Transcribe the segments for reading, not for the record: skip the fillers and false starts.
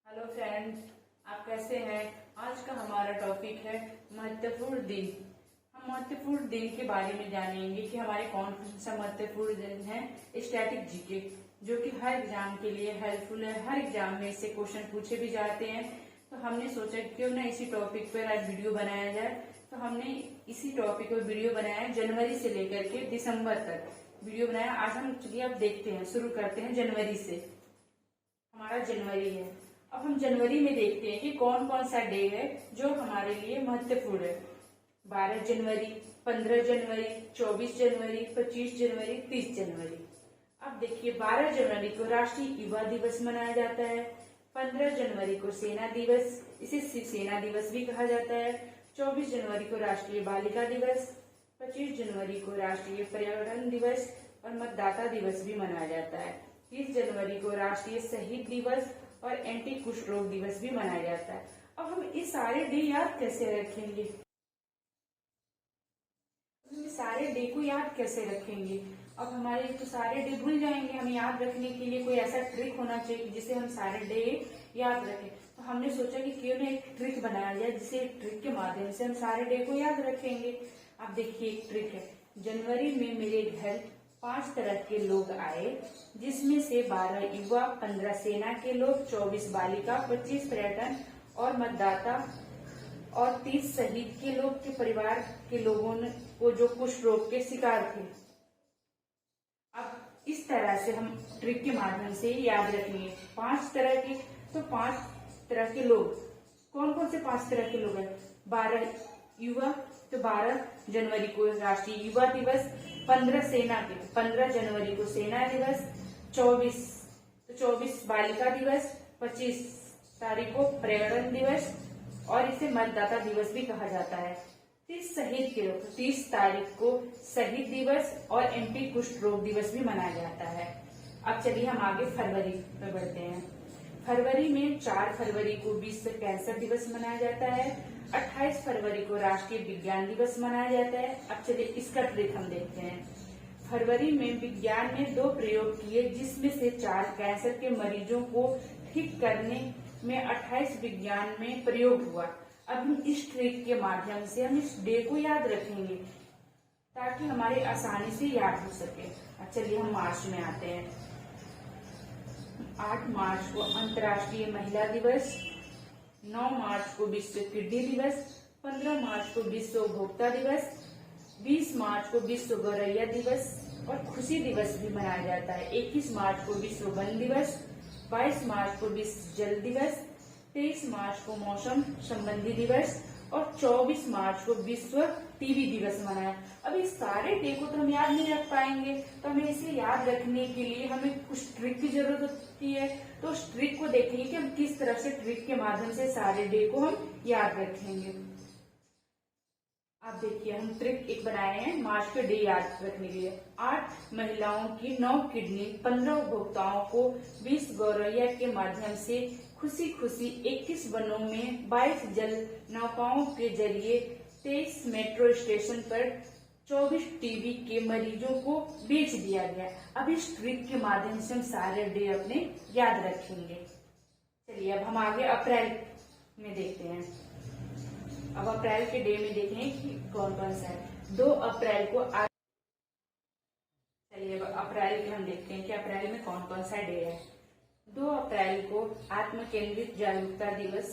Hello friends, आप कैसे हैं। आज का हमारा टॉपिक है महत्वपूर्ण दिन। हम महत्वपूर्ण दिन के बारे में जानेंगे कि हमारे कौन सा महत्वपूर्ण दिन है। स्टैटिक जीके जो कि हर एग्जाम के लिए हेल्पफुल है। हर एग्जाम में इससे क्वेश्चन पूछे भी जाते हैं। तो हमने सोचा क्यों ना इसी टॉपिक पर आज वीडियो बनाया जाए। तो हमने इसी टॉपिक पर वीडियो बनाया, जनवरी से लेकर के दिसंबर तक वीडियो बनाया। आज हम चलिए अब देखते हैं, शुरू करते हैं जनवरी से। हमारा जनवरी है। अब हम जनवरी में देखते हैं कि कौन कौन सा डे है जो हमारे लिए महत्वपूर्ण है। 12 जनवरी, 15 जनवरी, 24 जनवरी, 25 जनवरी, 30 जनवरी। अब देखिए, 12 जनवरी को राष्ट्रीय युवा दिवस मनाया जाता है। 15 जनवरी को सेना दिवस, इसे सेना दिवस भी कहा जाता है। 24 जनवरी को राष्ट्रीय बालिका दिवस, 25 जनवरी को राष्ट्रीय पर्यावरण दिवस और मतदाता दिवस भी मनाया जाता है। 30 जनवरी को राष्ट्रीय शहीद दिवस और एंटी कुष्ठ रोग दिवस भी मनाया जाता है। अब हम इस सारे डे याद कैसे रखेंगे? हम सारे डे को याद कैसे रखेंगे? अब हमारे तो सारे डे भूल जाएंगे। हमें याद रखने के लिए कोई ऐसा ट्रिक होना चाहिए जिसे हम सारे डे याद रखें। तो हमने सोचा कि क्यों ना एक ट्रिक बनाया जाए, जिसे ट्रिक के माध्यम से हम सारे डे को याद रखेंगे। अब देखिए, एक ट्रिक है। जनवरी में मेरे घर 5 तरह के लोग आए, जिसमें से 12 युवा, 15 सेना के लोग, 24 बालिका, 25 पर्यटन और मतदाता और 30 शहीद के लोग के परिवार के लोगों को जो कुष्ठ रोग के शिकार थे। अब इस तरह से हम ट्रिक के माध्यम से याद रखेंगे। 5 तरह के, तो 5 तरह के लोग कौन कौन से 5 तरह के लोग हैं? 12 युवा, तो 12 जनवरी को राष्ट्रीय युवा दिवस। 15 सेना के, 15 जनवरी को सेना दिवस। 24 बालिका दिवस। 25 तारीख को पर्यावरण दिवस और इसे मतदाता दिवस भी कहा जाता है। 30 शहीद के लोग, 30 तारीख को शहीद दिवस और एंटी कुष्ठ रोग दिवस भी मनाया जाता है। अब चलिए हम आगे फरवरी में बढ़ते हैं। फरवरी में 4 फरवरी को विश्व कैंसर दिवस मनाया जाता है। 28 फरवरी को राष्ट्रीय विज्ञान दिवस मनाया जाता है। अब चलिए इसका ट्रिक हम देखते हैं। फरवरी में विज्ञान ने 2 प्रयोग किए, जिसमें से 4 कैंसर के मरीजों को ठीक करने में 28 विज्ञान में प्रयोग हुआ। अब हम इस ट्रिक के माध्यम से हम इस डे को याद रखेंगे ताकि हमारे आसानी से याद हो सके। अब चलिए हम मार्च में आते हैं। 8 मार्च को अंतर्राष्ट्रीय महिला दिवस। 9 मार्च को विश्व किडनी दिवस। 15 मार्च को विश्व उपभोक्ता दिवस। 20 मार्च को विश्व गौरैया दिवस और खुशी दिवस भी मनाया जाता है। 21 मार्च को विश्व वन दिवस। 22 मार्च को विश्व जल दिवस। 23 मार्च को मौसम संबंधी दिवस और 24 मार्च को विश्व टीबी दिवस मनाया। अब इस सारे डे को तो हम याद नहीं रख पाएंगे, तो हमें इसे याद रखने के लिए हमें कुछ ट्रिक की जरूरत होती है। तो उस ट्रिक को देखेंगे कि हम किस तरह से ट्रिक के माध्यम से सारे डे को हम याद रखेंगे। अब देखिए, हम ट्रिक एक बनाए हैं मार्च के डे याद रखने के लिए। 8 महिलाओं की 9 किडनी, 15 उपभोक्ताओं को 20 गौरैया के माध्यम से खुशी खुशी 21 वनों में 22 जल नौकाओं के जरिए 23 मेट्रो स्टेशन पर 24 टीबी के मरीजों को बेच दिया गया। अब इस ट्रिक के माध्यम से हम सारे डे अपने याद रखेंगे। चलिए अब हम आगे अप्रैल में देखते हैं। अब अप्रैल के डे में देखें कि कौन कौन सा है। 2 अप्रैल को चलिए अब अप्रैल के हम देखते हैं कि अप्रैल में कौन कौन सा डे है। 2 अप्रैल को आत्म केंद्रित जागरूकता दिवस।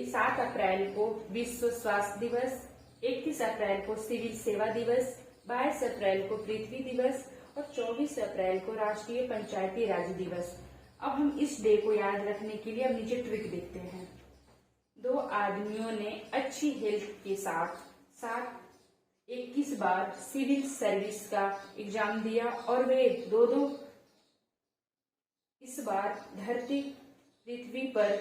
7 अप्रैल को विश्व स्वास्थ्य दिवस। 21 अप्रैल को सिविल सेवा दिवस। 22 अप्रैल को पृथ्वी दिवस और 24 अप्रैल को राष्ट्रीय पंचायती राज दिवस। अब हम इस डे को याद रखने के लिए अब नीचे ट्रिक देखते हैं। 2 आदमियों ने अच्छी हेल्थ के साथ 21 बार सिविल सर्विस का एग्जाम दिया और वे दो इस बार धरती पृथ्वी पर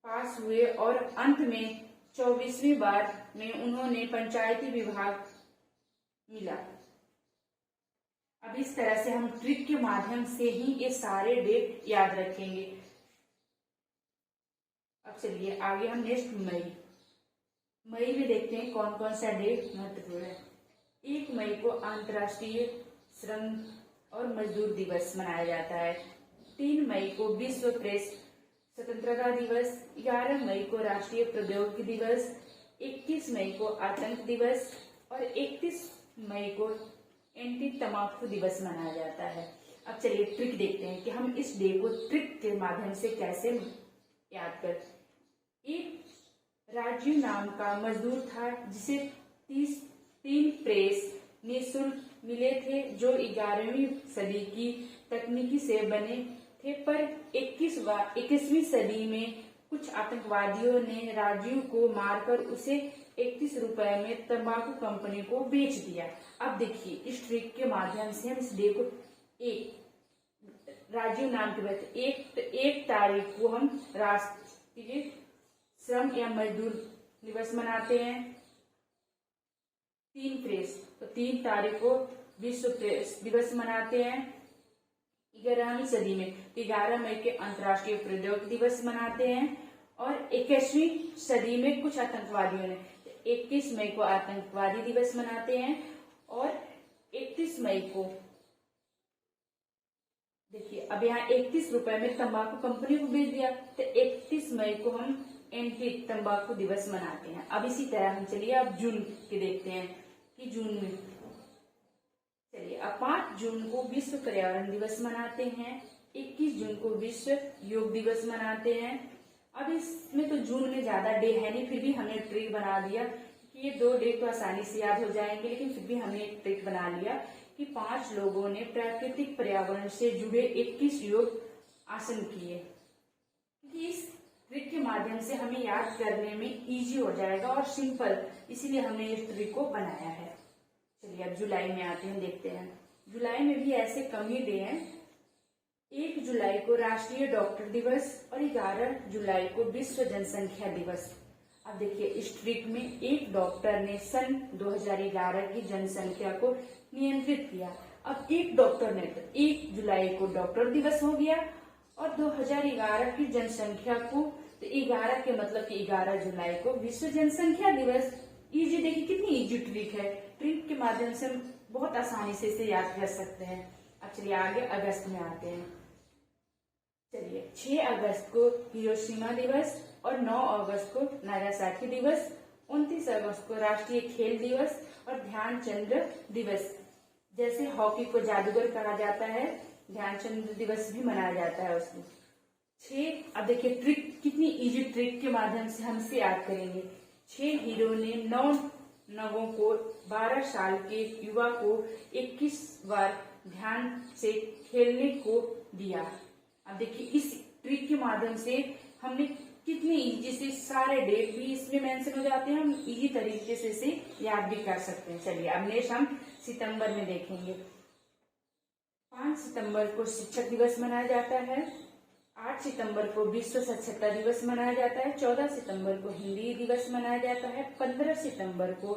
पास हुए और अंत में 24वीं बार में उन्होंने पंचायती विभाग मिला। अब इस तरह से हम ट्रिक के माध्यम से ही ये सारे डेट याद रखेंगे। अब चलिए आगे हम नेक्स्ट मई में देखते हैं कौन कौन सा डे महत्वपूर्ण है। 1 मई को अंतर्राष्ट्रीय श्रम और मजदूर दिवस मनाया जाता है। 3 मई को विश्व प्रेस स्वतंत्रता दिवस, 11 मई को राष्ट्रीय प्रौद्योगिकी दिवस, 21 मई को आतंक दिवस और 31 मई को एंटी तंबाकू दिवस मनाया जाता है। अब चलिए ट्रिक देखते हैं कि हम इस डे को ट्रिक के माध्यम से कैसे याद कर। एक राजीव नाम का मजदूर था जिसे 3 प्रेस निःशुल्क मिले थे जो 11वीं सदी की तकनीकी से बने थे, पर 21वीं सदी में कुछ आतंकवादियों ने राजीव को मारकर उसे 31 रुपए में तंबाकू कंपनी को बेच दिया। अब देखिए इस ट्रिक के माध्यम से हम इस डे को राजीव नाम के वजह एक तारीख को हम राष्ट्रीय श्रम या मजदूर दिवस मनाते हैं। 3 प्रेस, तो 3 तारीख को विश्व प्रेस दिवस मनाते हैं। 11वीं सदी में 11 मई के अंतर्राष्ट्रीय प्रौद्योगिकी दिवस मनाते हैं और 21वीं सदी में कुछ आतंकवादियों ने 21 मई को आतंकवादी दिवस मनाते हैं और 31 मई को देखिए अब यहाँ 31 रुपए में तंबाकू कंपनी को बेच दिया, तो 31 मई को हम एंटी तंबाकू दिवस मनाते हैं। अब इसी तरह हम चलिए अब जून के देखते हैं कि जून में चलिए अब 5 जून को विश्व पर्यावरण दिवस मनाते हैं, 21 जून को विश्व योग दिवस मनाते हैं। अब इसमें तो जून में ज्यादा डे है नहीं, फिर भी हमने ट्रिक बना दिया कि ये 2 डे तो आसानी से याद हो जाएंगे, लेकिन फिर भी हमने एक ट्रिक बना लिया कि 5 लोगों ने प्राकृतिक पर्यावरण से जुड़े 21 योग आसन किए। इस ट्रिक के माध्यम से हमें याद करने में इजी हो जाएगा और सिंपल, इसीलिए हमने इस ट्रिक को बनाया है। चलिए अब जुलाई में आते हैं, देखते हैं। जुलाई में भी ऐसे कम ही डे हैं। 1 जुलाई को राष्ट्रीय डॉक्टर दिवस और 11 जुलाई को विश्व जनसंख्या दिवस। अब देखिए इस ट्रिक में एक डॉक्टर ने सन 2011 की जनसंख्या को नियंत्रित किया। अब एक डॉक्टर ने तो 1 जुलाई को डॉक्टर दिवस हो गया और 2011 की जनसंख्या को तो 11 के मतलब कि 11 जुलाई को विश्व जनसंख्या दिवस। इजी, देखिए कितनी इजी ट्रिक है। ट्रिक के माध्यम से हम बहुत आसानी से इसे याद कर सकते हैं। अब चलिए आगे अगस्त में आते हैं। चलिए 6 अगस्त को हिरोशिमा दिवस और 9 अगस्त को नागासाकी दिवस, 29 अगस्त को राष्ट्रीय खेल दिवस और ध्यानचंद दिवस। जैसे हॉकी को जादूगर कहा जाता है, ध्यानचंद दिवस भी मनाया जाता है उसमें। 6 अब देखिए ट्रिक कितनी इजी ट्रिक के माध्यम से हम इसे याद करेंगे। 6 हीरो ने 9 नवों को 12 साल के युवा को 21 बार ध्यान से खेलने को दिया। अब देखिए इस ट्रिक के माध्यम से हमने कितनी इजी से सारे डेट भी इसमें मेंशन हो जाते हैं, हम इजी तरीके से इसे याद भी कर सकते हैं। चलिए अब नेक्स्ट हम सितंबर में देखेंगे। 5 सितंबर को शिक्षक दिवस मनाया जाता है, 8 सितंबर को विश्व साक्षरता दिवस मनाया जाता है, 14 सितंबर को हिंदी दिवस मनाया जाता है, 15 सितंबर को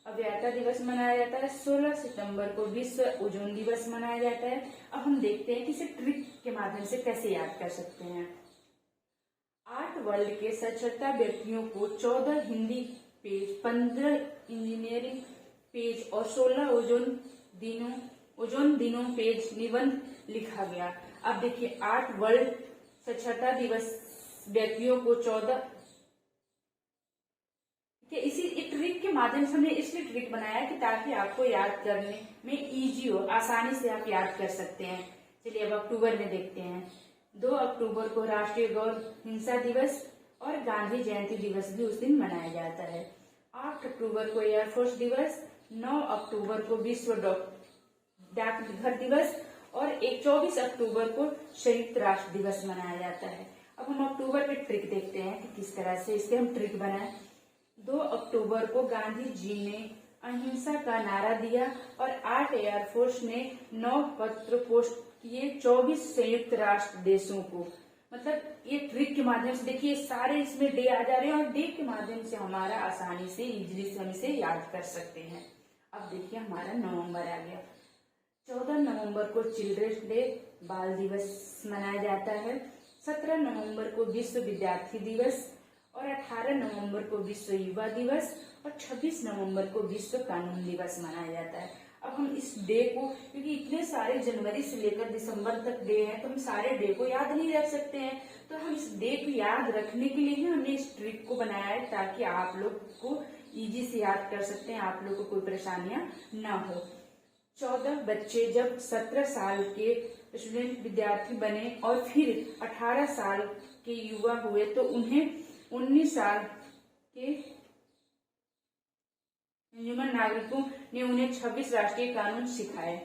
अव्ययता दिवस मनाया जाता है, 16 सितंबर को विश्व ओजोन दिवस मनाया जाता है। अब हम देखते हैं कि इसे ट्रिक के माध्यम से कैसे याद कर सकते हैं। 8 वर्ल्ड के साक्षरता व्यक्तियों को 14 हिंदी पेज, 15 इंजीनियरिंग पेज और 16 ओजोन दिनों पेज निबंध लिखा गया। अब देखिए 8 वर्ल्ड साक्षरता दिवस व्यक्तियों को 14 इसी ट्रिक के माध्यम से हमने इसलिए ट्रिक बनाया कि ताकि आपको याद करने में इजी हो, आसानी से आप याद कर सकते हैं। चलिए अब अक्टूबर में देखते हैं। 2 अक्टूबर को राष्ट्रीय गौ हिंसा दिवस और गांधी जयंती दिवस भी उस दिन मनाया जाता है। 8 अक्टूबर को एयरफोर्स दिवस, 9 अक्टूबर को विश्व डाकघर दिवस और 24 अक्टूबर को संयुक्त राष्ट्र दिवस मनाया जाता है। अब हम अक्टूबर के ट्रिक देखते हैं कि किस तरह से इसके हम ट्रिक बनाए। 2 अक्टूबर को गांधी जी ने अहिंसा का नारा दिया और 8 एयरफोर्स ने 9 पत्र पोस्ट किए 24 संयुक्त राष्ट्र देशों को। मतलब ये ट्रिक के माध्यम से देखिए सारे इसमें डे आ जा रहे हैं और डे के माध्यम से हमारा आसानी से इजीली से हम इसे याद कर सकते हैं। अब देखिए हमारा नवंबर आ गया। 14 नवंबर को चिल्ड्रंस डे बाल दिवस मनाया जाता है, 17 नवंबर को विश्व विद्यार्थी दिवस और 18 नवंबर को विश्व युवा दिवस और 26 नवंबर को विश्व कानून दिवस मनाया जाता है। अब हम इस डे को, क्योंकि इतने सारे जनवरी से लेकर दिसंबर तक डे है, तो हम सारे डे को याद नहीं रख सकते हैं। तो हम इस डे को याद रखने के लिए ही हमने इस ट्रिक को बनाया है, ताकि आप लोग को इजी से याद कर सकते हैं, आप लोग को कोई परेशानियां ना हो। 14 बच्चे जब 17 साल के स्टूडेंट विद्यार्थी बने और फिर 18 साल के युवा हुए, तो उन्हें 19 साल के अंजुमन नागरिकों ने उन्हें 26 राष्ट्रीय कानून सिखाए,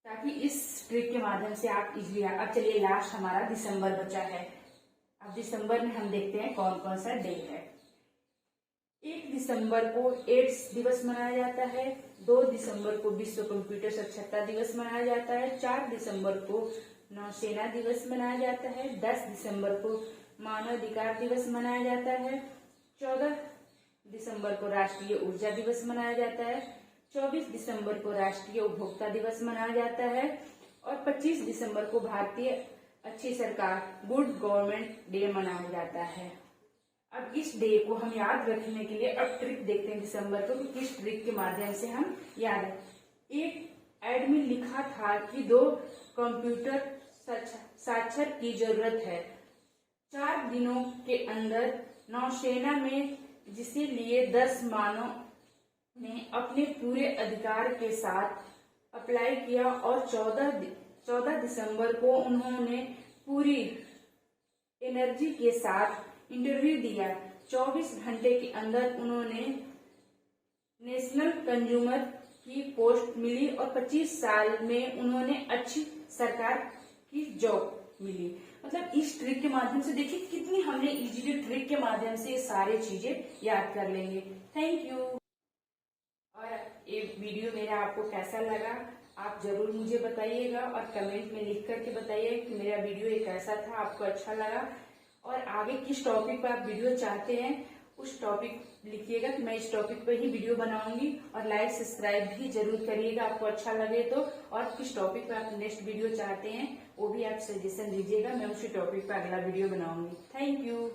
ताकि इस ट्रिक के माध्यम से आप इजिली। अब चलिए लास्ट हमारा दिसंबर बचा है। अब दिसंबर में हम देखते हैं कौन कौन सा डे है। 1 दिसंबर को एड्स दिवस मनाया जाता है। 2 दिसंबर को विश्व कंप्यूटर साक्षरता दिवस मनाया जाता है। 4 दिसंबर को नौसेना दिवस मनाया जाता है। 10 दिसंबर को मानवाधिकार दिवस मनाया जाता है। 14 दिसंबर को राष्ट्रीय ऊर्जा दिवस मनाया जाता है। 24 दिसंबर को राष्ट्रीय उपभोक्ता दिवस मनाया जाता है और 25 दिसंबर को भारतीय अच्छी सरकार गुड गवर्नमेंट डे मनाया जाता है। अब इस डे को हम याद रखने के लिए अब ट्रिक देखते हैं दिसंबर को, कि किस ट्रिक के माध्यम से हम याद रखें। एक एड में लिखा था कि 2 कंप्यूटर साक्षर की जरूरत है। 4 दिनों के अंदर नौसेना में जिसे लिए 10 मानव ने अपने पूरे अधिकार के साथ अप्लाई किया और 14 दिसंबर को उन्होंने पूरी एनर्जी के साथ इंटरव्यू दिया। 24 घंटे के अंदर उन्होंने नेशनल कंज्यूमर की पोस्ट मिली और 25 साल में उन्होंने अच्छी सरकार की जॉब मिली। मतलब इस ट्रिक के माध्यम से देखिए कितनी हमने इजीली ट्रिक के माध्यम से सारी चीजें याद कर लेंगे। Thank you. और ये वीडियो मेरा आपको कैसा लगा आप जरूर मुझे बताइएगा और कमेंट में लिख करके बताइए कि मेरा वीडियो ये कैसा था, आपको अच्छा लगा, और आगे किस टॉपिक पर आप वीडियो चाहते हैं उस टॉपिक लिखिएगा कि मैं इस टॉपिक पर ही वीडियो बनाऊंगी। और लाइक सब्सक्राइब भी जरूर करिएगा आपको अच्छा लगे तो। और किस टॉपिक पर आप नेक्स्ट वीडियो चाहते हैं वो भी आप सजेशन दीजिएगा, मैं उसी टॉपिक पर अगला वीडियो बनाऊंगी। Thank you.